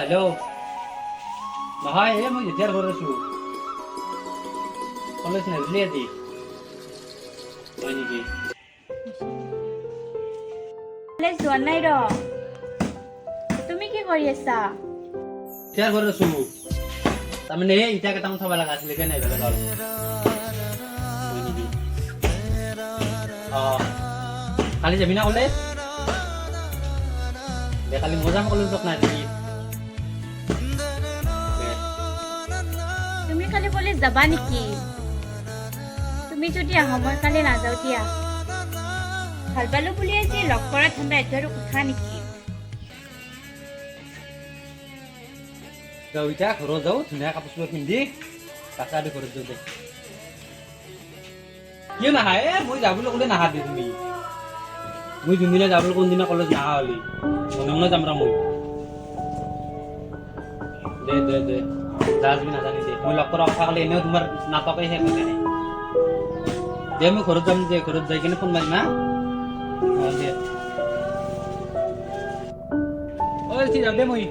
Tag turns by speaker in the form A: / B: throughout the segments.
A: Hello' নহয় এই মই যেতিয়াৰ ঘৰত আছো কলেজ নাজিলি আজি হয় নেকি
B: কলেজ যোৱা নাই ৰ তুমি কি কৰি আছা
A: যেতিয়াৰ ঘৰত আছো তাৰমানে এই ইটা কেইটামান থব লগা আছিলে কেনে বেলেগ হ'ল হয় নেকি কালি যাবি না কলেজ দে কালি মই যাম কলেজত নাযাবি
B: তুমি কালি কলেজ যাবা নেকি তুমি যদি আহা মই কালি নাযাওঁ দিয়া ভাল পালো বুলি আজি লগ কৰা ঠাণ্ডা এইটো আৰু কথা নেকি
A: যাওঁ এতিয়া ঘৰত যাওঁ ধুনীয়া কাপোৰ চাপোৰ পিন্ধি কাকা দি ঘৰত যাওঁ দে কিয় নাহা মই যাবলৈ ক'লে নাহাবি তুমি মই যোনদিনা যাবলৈ কোনদিনা কলেজ নাহা হলি মনে মনে যাম ৰ মই দে দে দে যাবি নাজানি দে মই লগ কৰা কথা ক'লে এনেও তোমাৰ নাটকে শেষ হৈ যায় দে মই ঘৰত যাম দে ঘৰত যাই কিনে ফোন মাৰিম হা দে ঠিক যাম দে মই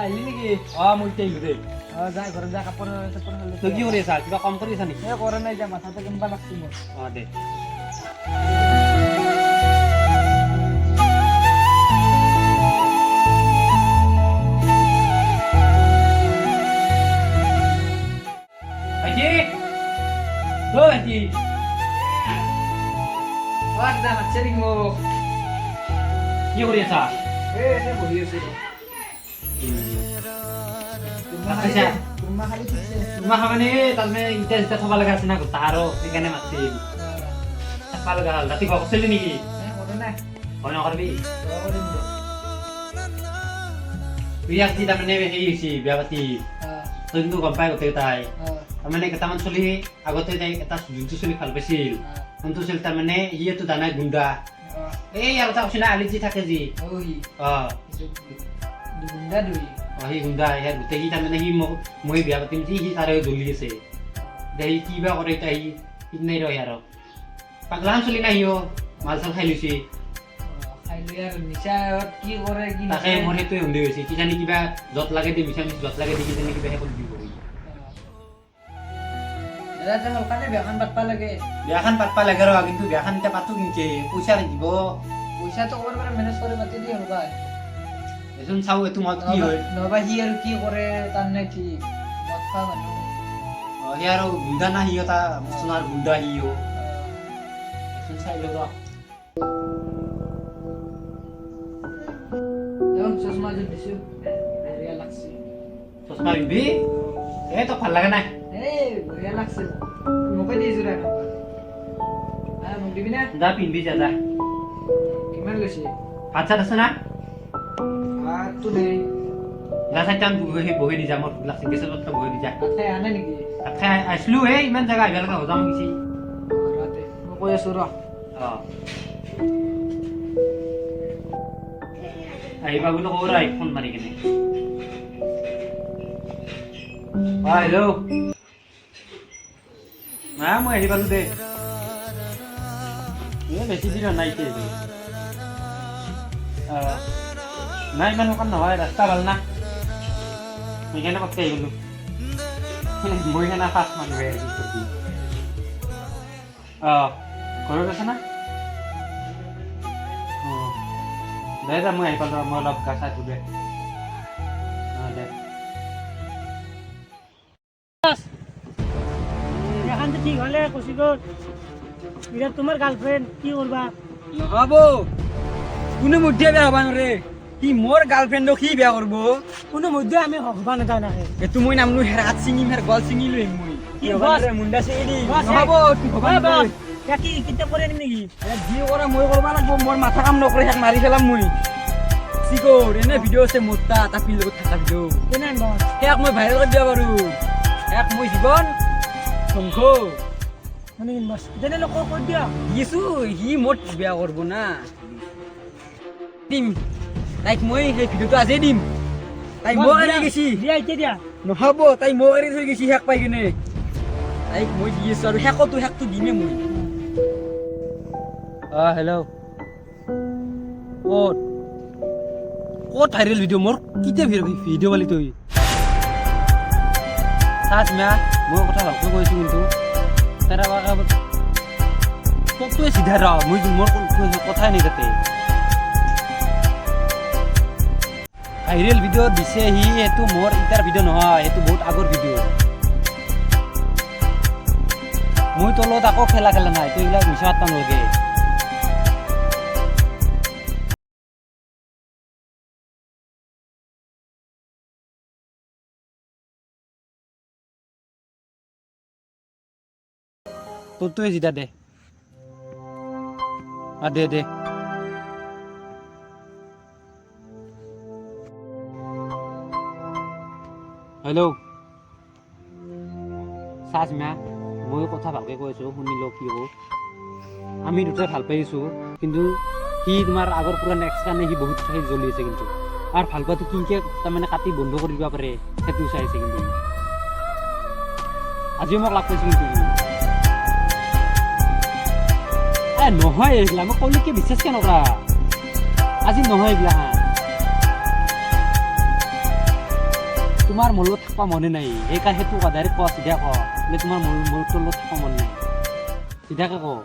C: আহিলি নেকি
A: মই এতিয়া আহিলো দে
C: যা ঘৰত যা কাপোৰ চাপোৰ খালি
A: তই কি কৰি আছা কিবা কাম কৰি আছা নেকি
C: কৰা নাই যা মাথাটো কেনেবা লাগছি মোৰ
A: দে ভাইটি ভাইটি
C: যা মাতছে নেকি মোক
A: কি কৰি আছা
C: এনে বহি আছো তোমাৰ খালি ঠিকছে
A: তোমাক মানে তাৰমানে ইটা চিটা থব লগা আছে না তাহাৰো সেইকাৰণে মাতিছিল থাকবা লগা হ'ল ৰাতিপুৱা কৈছিলি নেকি
C: কৰা নাই
A: হয় নকৰবি
C: কৰিম দে
A: বিয়া পাতি তাৰমানে হেৰি হৈছে বিয়া পাতি তই কিন্তু গম পাই গোটেইকেইটাই তাৰমানে কেইটামান চলি আগতে তাই এটা যোনটো চলি ভাল পাইছিল কোনটো চলি তাৰমানে সিয়েতো জানাই গুণ্ডা এই আৰু এটা কৈছিল আলি যি থাকে যি
C: গুণ্ডা দুই
A: সি গুণ্ডা ইয়াৰ গোটেই সি তাৰমানে সি মই বিয়া পাতিম যি সি তাৰে জ্বলি আছে দে সি কিবা কৰে এতিয়া সি ঠিক নাই ৰয় আৰু পাগলাখান চলি নাই সিও মাল চাল খাই লৈছে
C: খাই লৈ আৰু নিচা কি কৰে কি
A: তাকে মোৰ সেইটোৱে সন্দেহ হৈছে কিজানি কিবা য'ত লাগে দি মিছা মিছি য'ত লাগে দি কিজানি কিবা শেষত দিব
C: দাদা সলকানে বিয়াখন পাতবা লাগে
A: বিয়াখন পাতবা লাগে ৰ কিন্তু বিয়াখন এতিয়া পাতো কিনকে পইচা দিব
C: পইচাটো ক'ৰ পৰা মেনেজ কৰি মাতি দিয়ে হ'বা
A: এজন চাওঁ এইটো মত কি হয়
C: নহবা সি আৰু কি কৰে তাৰ নে কি মদ খোৱা মানুহ
A: সি আৰু গুণ্ডা না সিও এটা সোণাৰ গুণ্ডা সিও এজন চাই লওঁ
C: চশমা যে দিছো বঢ়িয়া লাগছে
A: চশমা পিন্ধবি তোক ভাল লাগে নাই
C: বঢ়িয়া লাগছে মোকে দিছো ৰে মোক দিবি না
A: যা পিন্ধবি যা যা
C: কিমান লৈছে
A: ভাত চাত আছে না
C: ভাতটো নেই
A: গা চাইটান বহি দি যা মোৰ ভোক লাগছে গেছৰ পত্ৰ বহি দি যা
C: খাই আনে নেকি
A: খাই আহিলো ইমান জেগা আহিব লগা হজাম গৈছে
C: মই কৈ আছো ৰ
A: আহিবা বুলি কওঁ ৰ ফোন মাৰি কিনে হেল্ল' মই আহি পালো দে বেছি দিন নাই নাই ইমান সকাম নহয় ৰাস্তা ভাল না সেইকাৰণে পটকে আহি গলো মই সেনা ফাৰ্ষ্ট মানুহ ঘৰত আছে না দে যা মই আহি পালো মই অলপ গা চা ধুই দে
D: এখানতে ঠিক হলে কৌশিকত এটা তোমার গার্লফ্রেন্ড কি করবা
C: নহব কোনো মুঠিয়া বেয়া হবা নৰে সি মোৰ গাৰ্লফ্ৰেণ্ডক সি বিয়া কৰিব
D: কোনো মধ্যে আমি হবা নাযাওঁ নাহে
C: এইটো মই নামনো হেৰ হাত ছিঙিম হেৰ গল ছিঙি লৈ মই
D: কি বছ?
C: মুণ্ডা ছিঙি দিম
D: বছ,
C: নহ'ব তুই ভবা
D: অ,
C: নকৰিবি।
D: বছ, এতিয়া কি কিতাপ কৰি আনিম নেকি
C: যি কৰা মই কৰিব লাগিব মোৰ মাথা কাম নকৰে হেক মাৰি পেলাম মই চিকৰ এনে ভিডিঅ' আছে মোৰ তাত আপিৰ লগত থকা ভিডিঅ'
D: কেনে বছ
C: সেয়াক মই ভাইৰেল কৰি দিব পাৰোঁ এক মই জীৱন ধ্বংস
D: মানে বছ তেনেহ'লে কৈ দিয়া
C: দিছো সি মোৰ বেয়া কৰিব না দিম তাইক মই সেই ভিডিঅ'টো আজিয়ে দিম তাই মোক এৰি গৈছি
D: দিয়া এতিয়া দিয়া
C: নহ'ব তাই মোক এৰি থৈ গৈছি শেষ পাই কিনে তাইক মই দি আছো আৰু শেষটো দিমে মই হেল্ল' ক'ত ভাইৰেল ভিডিঅ' মোৰ কেতিয়া ভিডিঅ' পালি তই চাচ মা মই কথা ভালকৈ কৈছোঁ কিন্তু তাৰ তোকটোৱে চিধা ৰ মই মোৰ কথাই নাই তাতে ভাইৰেল ভিডিঅ' দিছে সি সেইটো মোৰ ইটাৰ ভিডিঅ' নহয় সেইটো বহুত আগৰ ভিডিঅ' মই তোৰ লগত আকৌ খেলা নাই তই এইবিলাক মিছা পাত্তা নলগে তোৰটোৱে জিতা দে দে হেল্ল' চাচ মা মই কথা ভালকৈ কৈ আছোঁ শুনি লওক কি হ'ব আমি দুটাই ভাল পাই আছোঁ কিন্তু সি তোমাৰ আগৰ পুৰা নেক্সট কাৰণে সি বহুত সেই জ্বলি আছে কিন্তু আৰু ভাল পোৱাটো কিনকে তাৰমানে কাটি বন্ধ কৰি দিব পাৰে সেইটো চাইছে কিন্তু আজিও মোক লাগ পাইছে কিন্তু নহয় এইবিলাক মই ক'লে কি বিশ্বাস কিয় নকৰা আজি নহয় এইবিলাক তোমাৰ মোৰ লগত থাকবা মনে নাই সেইকাৰণে সেইটো কোৱা ডাইৰেক্ট কোৱা চিধা কোৱা বোলে তোমাৰ মোৰ তোৰ লগত থাকবা মন নাই চিধাকৈ কওঁ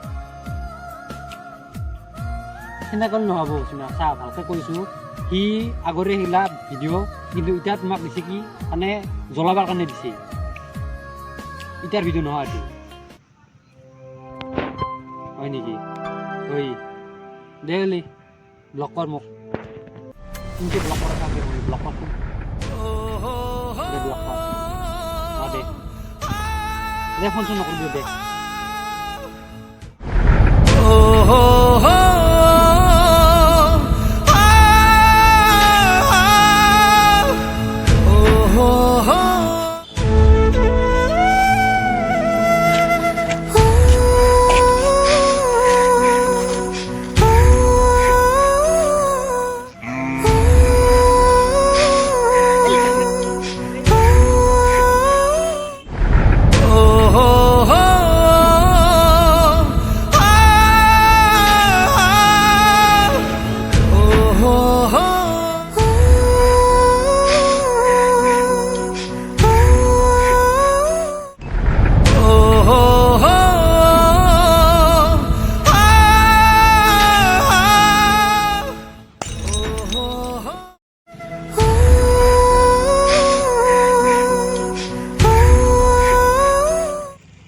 C: সেনেকৈ নহ'ব চোনা চা ভালকৈ কৈছোঁ সি আগৰে সেইগিলা ভিডিঅ' কিন্তু এতিয়া তোমাক দিছে কি মানে জ্বলাবৰ কাৰণে দিছে এতিয়াৰ ভিডিঅ' নহয় এইটো হয় নেকি ঐ দে হ'লি ব্লক কৰ মোক কিন্তু ব্লক কৰা কাম ব্লক কৰ ব্লক কৰ দে ফোন চোন নকৰিবি দে